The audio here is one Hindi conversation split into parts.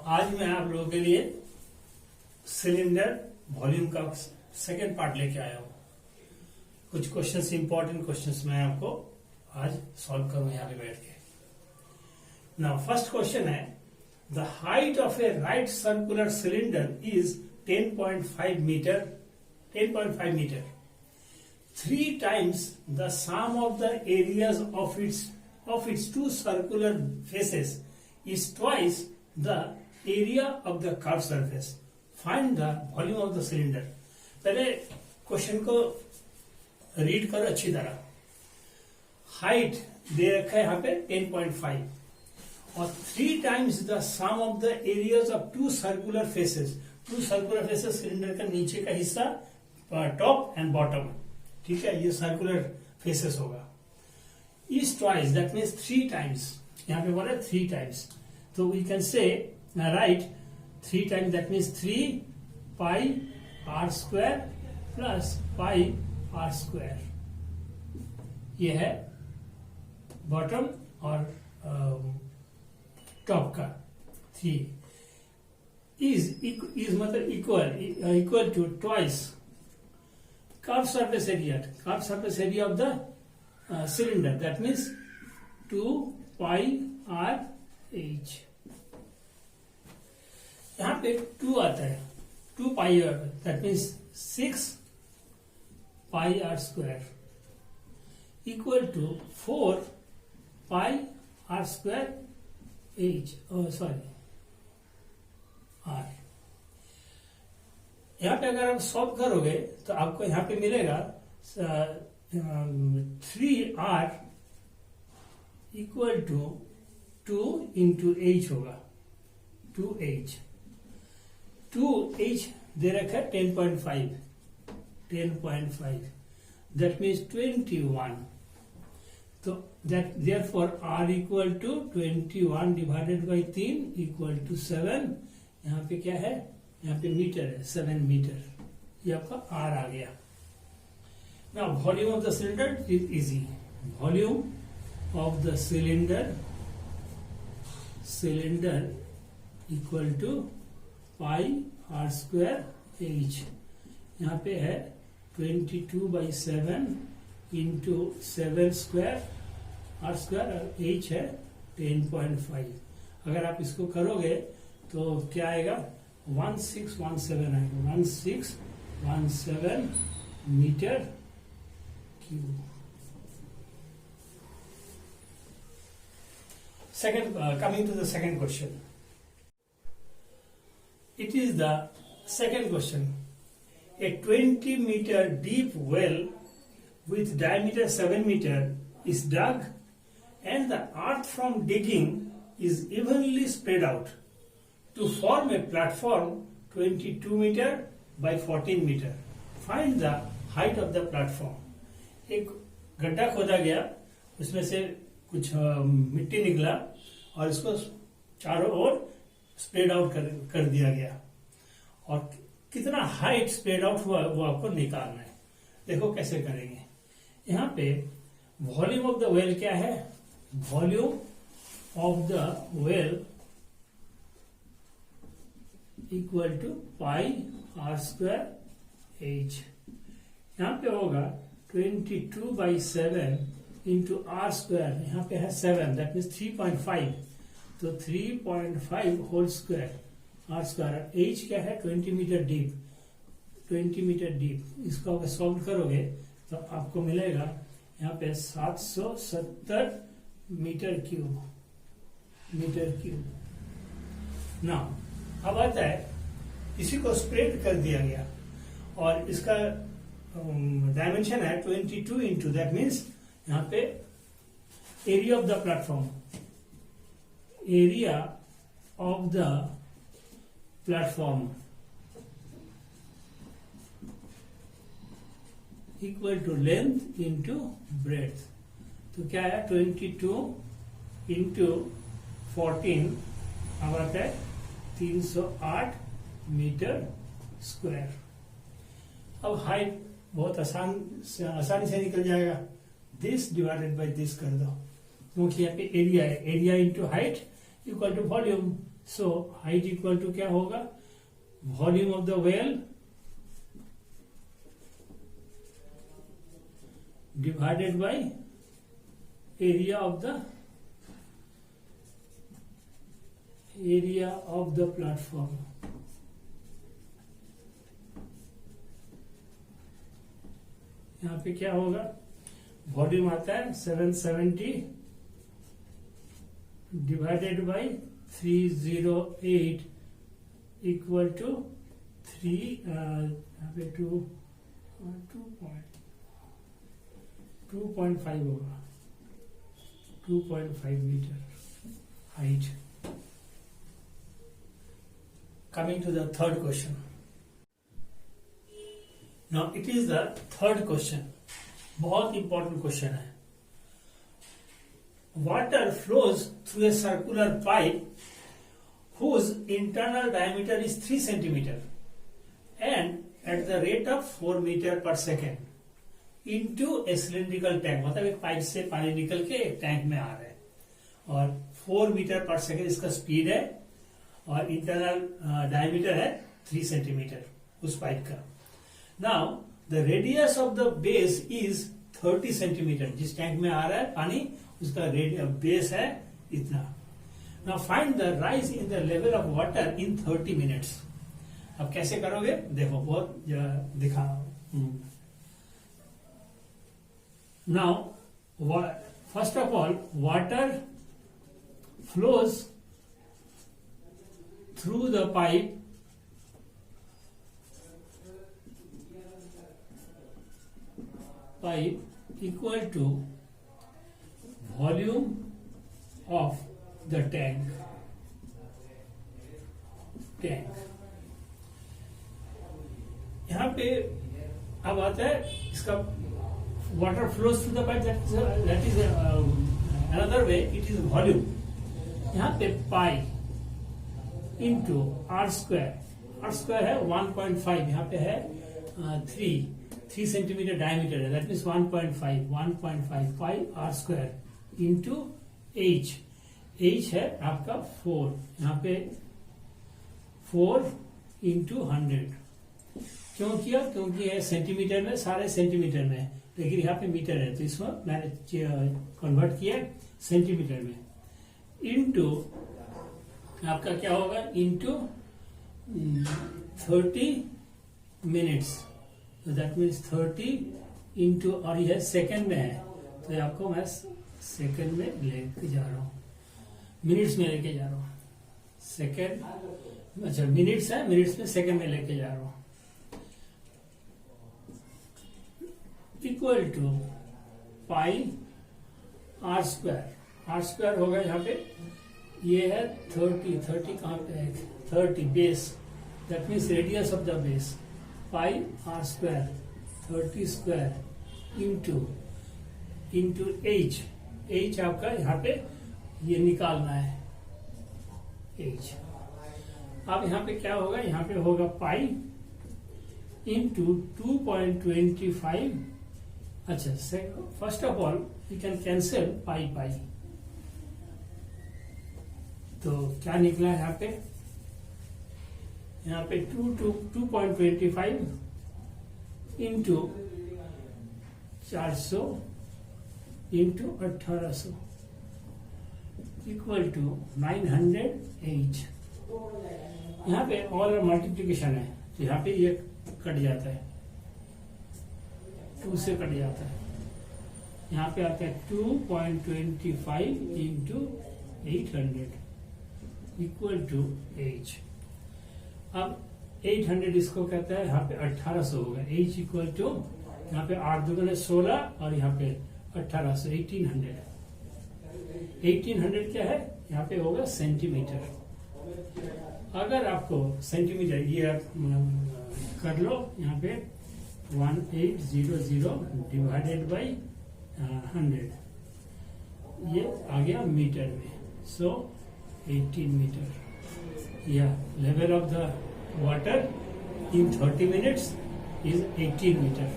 आज मैं आप लोगों के लिए सिलेंडर वॉल्यूम का सेकेंड पार्ट लेके आया हूं। कुछ क्वेश्चंस, इंपॉर्टेंट क्वेश्चंस मैं आपको आज सॉल्व करूं यहाँ पे बैठ के। नाउ फर्स्ट क्वेश्चन है, the height of a right circular cylinder is 10.5 metre 10.5 metre 3 times the sum of the areas of its two circular faces is twice the area of the curved surface. Find the volume of the cylinder. पहले क्वेश्चन को रीड करो अच्छी तरह। हाइट दे रखा है यहाँ पे 10.5 और 3 times the sum of the areas of two circular faces. Two circular faces cylinder का नीचे का हिस्सा, टॉप एंड बॉटम, ठीक है, ये सर्कुलर फेसेस होगा। Is twice, that means 3 times, यहाँ पे बोला 3 times, तो we can say right 3 times, that means 3 pi r square plus pi r square. ये है बॉटम और टॉप का 3 is मतलब equal to twice curved surface area of the cylinder, that means 2 pi r h। यहाँ पे 2 आता है, 2 pi r, that means 6 pi r square equal to 4 pi r square h, r। यहाँ पे अगर आप सॉल्व करोगे तो आपको यहाँ पे मिलेगा 3r equal to 2 into h होगा, 2h दे रखा है 10.5, दैट मीन्स 21, तो that therefore r equal to 21 divided by 3 equal to 7। यहाँ पे क्या है, यहाँ पे मीटर है, 7 मीटर, ये आपका R आ गया। Now volume of the cylinder is easy. Volume of the cylinder equal to pi r square h. यहाँ पे है 22/7 इंटू 7 स्क्वायर, आर स्क्वायर, और एच है 10.5। अगर आप इसको करोगे तो क्या आएगा, 1617 आएगा, 1617 metre cube. Second, coming to the second question. It is the second question. A 20-meter deep well with diameter 7 meter is dug and the earth from digging is evenly spread out to form a platform 22 meter by 14 meter. Find the height of the platform. एक गड्ढा खोदा गया, उसमें से कुछ मिट्टी निकला और इसको चारों ओर स्प्रेड आउट कर दिया गया, और कितना हाइट स्प्रेड आउट हुआ वो आपको निकालना है। देखो कैसे करेंगे। यहाँ पे वॉल्यूम ऑफ द वेल क्या है, volume of the well equal to pi r square h. यहाँ पे होगा 22/7 इंटू आर स्क्वायर, यहाँ पे है 7, दैट मीन्स 3.5, तो 3.5 whole square r square. H क्या है, 20 मीटर डीप। इसको अगर सॉल्व करोगे तो आपको मिलेगा यहाँ पे 770 मीटर क्यूब। ना अब आता है, इसी को स्प्रेड कर दिया गया और इसका डायमेंशन है 22 इंटू, दैट मीन्स यहाँ पे area of the platform, equal to length into breadth. तो क्या है, 22 इंटू 14 अब आता है 308 मीटर स्क्वायर। अब हाइट बहुत आसानी से निकल जाएगा, दिस डिवाइडेड बाय दिस कर दो, क्योंकि यहाँ पे एरिया है, area into height equal to volume, so height equal to क्या होगा, volume of the well divided by area of the platform. यहां पे क्या होगा, वॉल्यूम आता है 770 डिवाइडेड बाय 308 इक्वल टू 2.5 होगा, 2.5 metre height. Coming to the third question. Now it is the third question, बहुत इंपॉर्टेंट क्वेश्चन है। Water flows through a circular pipe whose internal diameter is 3 centimeter and at the rate of 4 meter per second into a cylindrical tank, मतलब एक पाइप से पानी निकल के एक टैंक में आ रहा है और 4 मीटर पर सेकेंड इसका स्पीड है और इंटरनल डायमीटर है 3 सेंटीमीटर उस पाइप का। Now the radius of the base is 30 centimetre, जिस टैंक में आ रहा है पानी उसका बेस है इतना। Now find the rise in the level of water in 30 minutes. अब कैसे करोगे, देखो बहुत दिखा। Now first of all water flows through the pipe equal to volume of the tank यहां पे अब आता है इसका water flows through the pipe, that is another way, it is volume. यहां पे पाई इंटू आर स्क्वायर है 1.5, यहां पे है 3 सेंटीमीटर डायमीटर है, that means 1.5 pi r square into h है आपका 4, यहाँ पे 4 इंटू 100। क्यों किया, क्योंकि है सेंटीमीटर में, सारे सेंटीमीटर में, लेकिन यहाँ पे मीटर है तो इसमें मैंने कन्वर्ट किया सेंटीमीटर में। इंटू आपका क्या होगा, इंटू 30 मिनट्स, तो दैट मीन्स 30 इंटू, और यह सेकंड में है तो आपको मैं सेकंड में लेके जा रहा हूँ, मिनट्स में लेके जा रहा हूं, सेकेंड, अच्छा मिनट्स है, मिनट्स में सेकेंड में लेके जा रहा हूं। Equal to pi r square होगा, यहाँ पे ये है 30 कहां पे है, 30 base, that means radius of the base, pi r square 30 square into h आपका यहाँ पे ये निकालना है h। अब यहाँ पे क्या होगा, यहाँ पे होगा पाई इंटू 2.25। अच्छा, first of all you can cancel pi, तो क्या निकला है यहाँ पे 2.25 इंटू 400 इंटू 1800 इक्वल टू 908। यहाँ पे और मल्टीप्लीकेशन है तो यहाँ पे ये कट जाता है, 2 से कट जाता है, यहाँ पे आता है 2.25 इंटू 800 इक्वल टू h। अब 800 इसको कहता है, यहाँ पे 1800 होगा, h इक्वल टू, यहाँ पे 8 2 16 और यहाँ पे 1800, 1800 क्या है, यहाँ पे होगा सेंटीमीटर। अगर आपको सेंटीमीटर ये कर लो, यहाँ पे 1800 डिवाइडेड बाई 100, ये आ गया मीटर में, सो 18 मीटर। या level of the water in 30 minutes is 18 metre.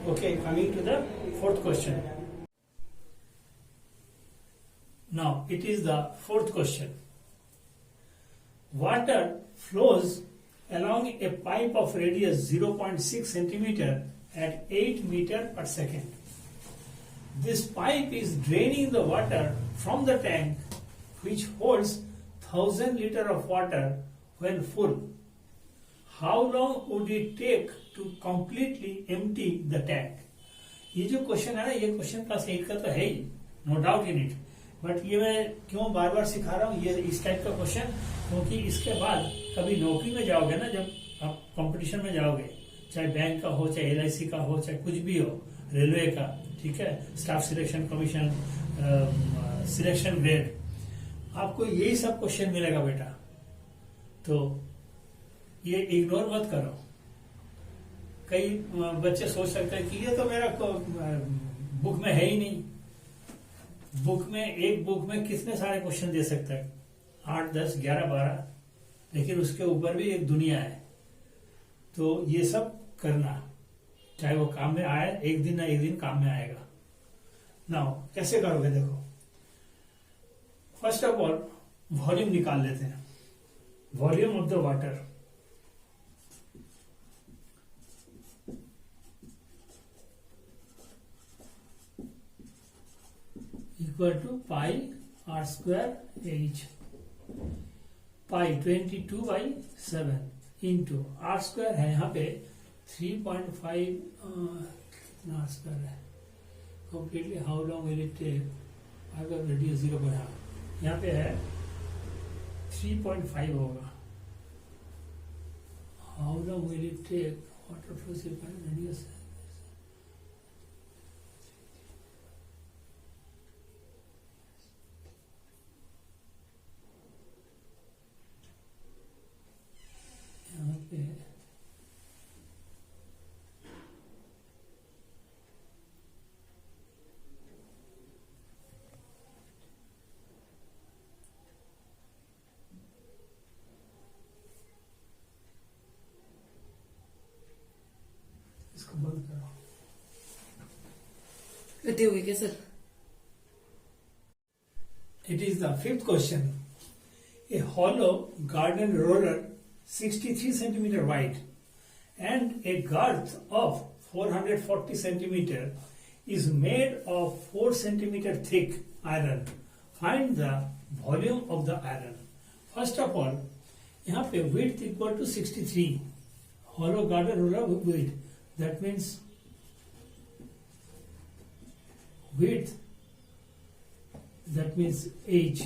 Okay, coming to the fourth question. Now it is the fourth question. water flows along a pipe of radius 0.6 centimeter at 8 meter per second. This pipe is draining the water from the tank, which holds 1000 liter of water when full. How long would it take to completely empty the tank? ये जो क्वेश्चन है ना, ये क्वेश्चन क्लास 8 का तो है ही, no doubt in it, but ये मैं क्यों बार बार सिखा रहा हूँ ये इस टाइप का क्वेश्चन, क्योंकि इसके बाद कभी नौकरी में जाओगे ना, जब आप कंपटीशन में जाओगे, चाहे बैंक का हो, चाहे LIC का हो, चाहे कुछ भी हो, रेलवे का, ठीक है, staff selection commission, selection grade, आपको यही सब क्वेश्चन मिलेगा बेटा। तो ये इग्नोर मत करो। कई बच्चे सोच सकते हैं कि ये तो मेरा बुक में है ही नहीं। बुक में, एक बुक में कितने सारे क्वेश्चन दे सकता है, 8, 10, 11, 12, लेकिन उसके ऊपर भी एक दुनिया है। तो ये सब करना, चाहे वो काम में आए, एक दिन ना एक दिन काम में आएगा। नाउ कैसे करोगे, देखो, फर्स्ट ऑफ ऑल वॉल्यूम निकाल लेते हैं। Volume of the water equal to pi r square h, pi 22/7 into r square है यहाँ पे 3.5 कितना r स्क्वायर है completely, how long will it take, अगर रेडियस 0 पर यहाँ पे है 3.5 होगा, how long will it take, water flow से रेडियस इसको बंद करो। करते हुए क्या sir? It is the fifth question. A hollow garden roller 63 centimeter wide and a girth of 440 centimeter is made of 4 centimeter thick iron. Find the volume of the iron. First of all, यहाँ पे width equal to 63. Hollow garden roller width. That means width, that means h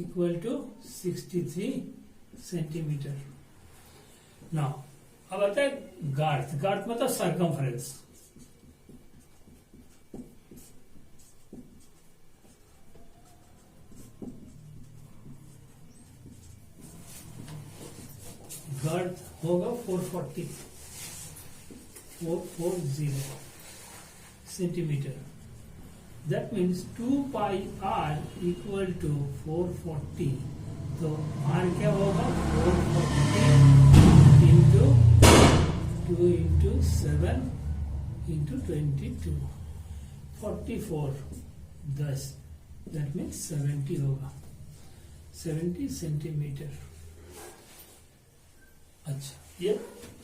equal to 63 centimeter. Now, अब आता है गार्थ। गार्थ मतलब सर्कमफ्रेंस। गार्थ होगा 440 centimetre. That means 2 pi r equal to 440. तो r क्या होगा, 440 into 2 into 7 into 22, 44, 10, that means 70 होगा, 70 सेंटीमीटर। अच्छा, ये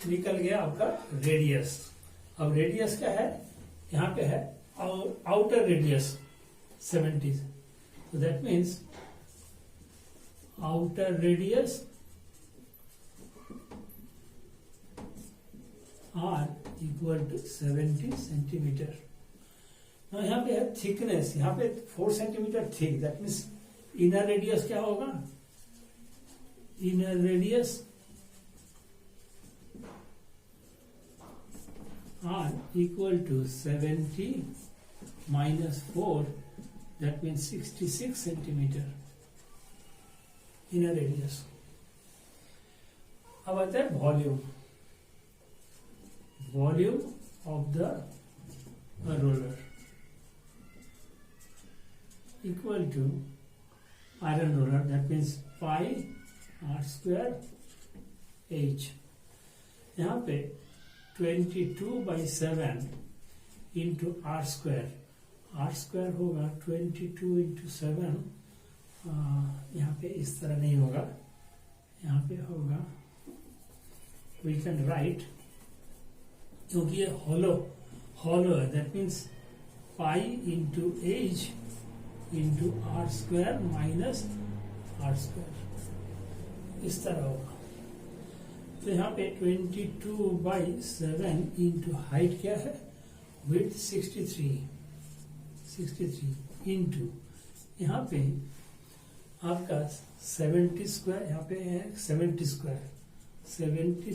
निकल गया आपका रेडियस। अब रेडियस क्या है, यहाँ पे है outer radius 70, so that means outer radius r equal to 70 centimeter. now यहाँ पे है थिकनेस, यहाँ पे 4 centimetre thick, that means inner radius क्या होगा, inner radius r equal to 70 minus 4, that means 66 centimeter inner radius. अब आता है volume. Volume of the roller equal to iron roller, that means pi r square h। यहाँ पे 22/7 into r square, r square होगा 22 into 7, यहाँ पे इस तरह नहीं होगा, यहाँ पे होगा वी कैन राइट, क्योंकि ये हॉलो है, that means pi into h into r square minus r square, इस तरह होगा। तो यहाँ पे 22/7 इंटू हाइट क्या है, विड्थ 63 इंटू यहाँ पे आपका 70 स्क्वायर, यहाँ पे है 70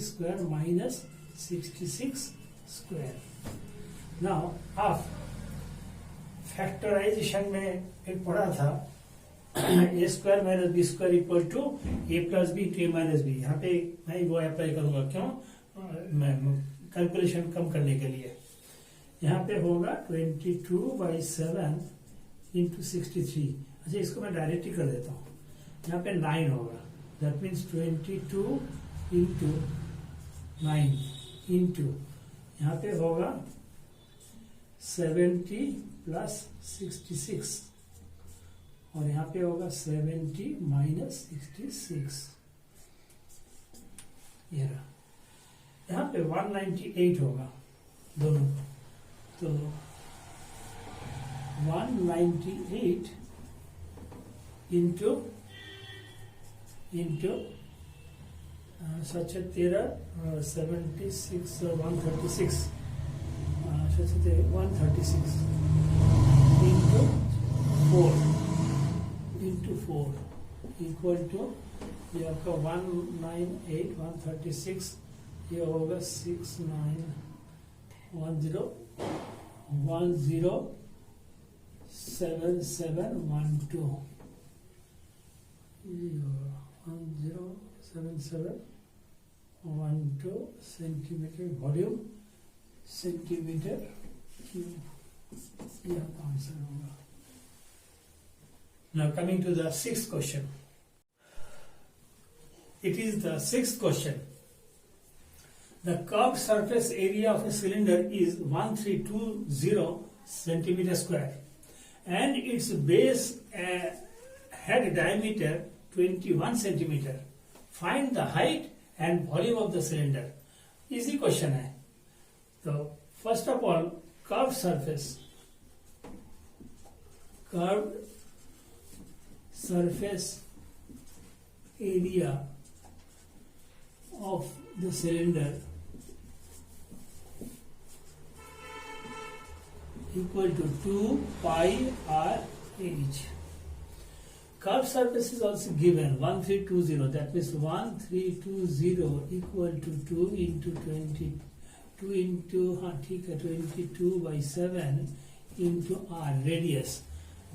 स्क्वायर माइनस 66 स्क्वायर। नाउ आप फैक्टराइजेशन में एक पढ़ा था A square minus B square equal to A plus B to A minus B. यहाँ पे मैं वो अप्लाई करूंगा, क्यों, कैलकुलेशन कम करने के लिए। यहाँ पे होगा 22/7 इंटू 63। अच्छा, इसको मैं डायरेक्ट ही कर देता हूँ। यहाँ पे 9 होगा, दैट मीन्स 22 इंटू 9 इंटू यहाँ पे होगा 70 प्लस 66 और यहाँ पे होगा 70 माइनस 66। ये रहा। यहाँ पे 198 होगा दोनों, तो 198 into such 76 136 136 into 4 equal to ये आपका 198 136, ये होगा 69107712 107712 सेंटीमीटर वॉल्यूम सेंटीमीटर क्यूब, ये आपका आंसर होगा। Now coming to the sixth question. It is the sixth question. The curved surface area of a cylinder is 1320 centimeter square and its base had diameter 21 centimeter. Find the height and volume of the cylinder. Easy question है। तो first of all, curved surface area of the cylinder equal to 2 pi r h. Curved surface is also given 1320, that means 1320 equal to 2 into 22/7 into r, radius,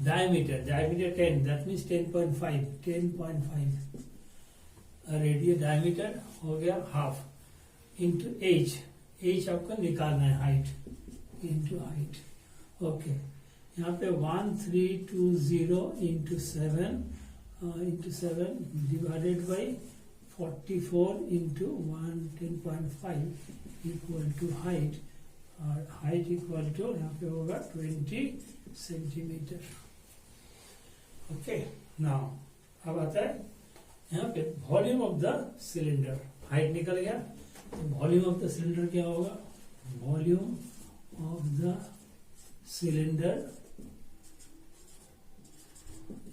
diameter 10, that means 10.5 radius diameter हो गया हाफ, इंटू एच आपको निकालना है, हाइट इंटू हाइट। ओके, यहाँ पे 1320 into 7 divided by 44 into 10.5 equal to height, और हाइट इक्वल टू यहाँ पे होगा 20 सेंटीमीटर। ओके, नाउ अब आता है यहाँ पे volume of the cylinder. Height निकल गया, तो वॉल्यूम ऑफ द सिलेंडर क्या होगा, volume of the cylinder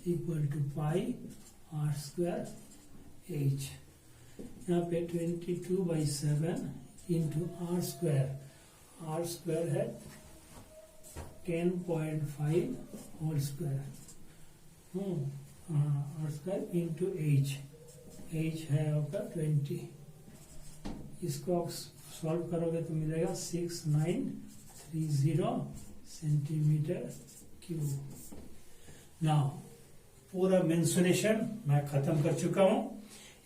equal to pi r square h. यहाँ पे 22/7 इंटू आर स्क्वायर है 10.5 whole square, r square into h है आपका 20। इसको आप सॉल्व करोगे तो मिलेगा 6930 सेंटीमीटर क्यूब। नाउ पूरा मेंसुरेशन मैं खत्म कर चुका हूं।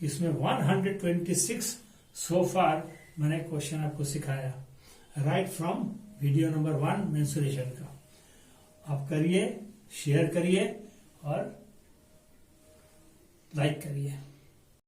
इसमें 126 सो फार मैंने क्वेश्चन आपको सिखाया, right from video number 1 mensuration का। आप करिए, शेयर करिए और लाइक करिए।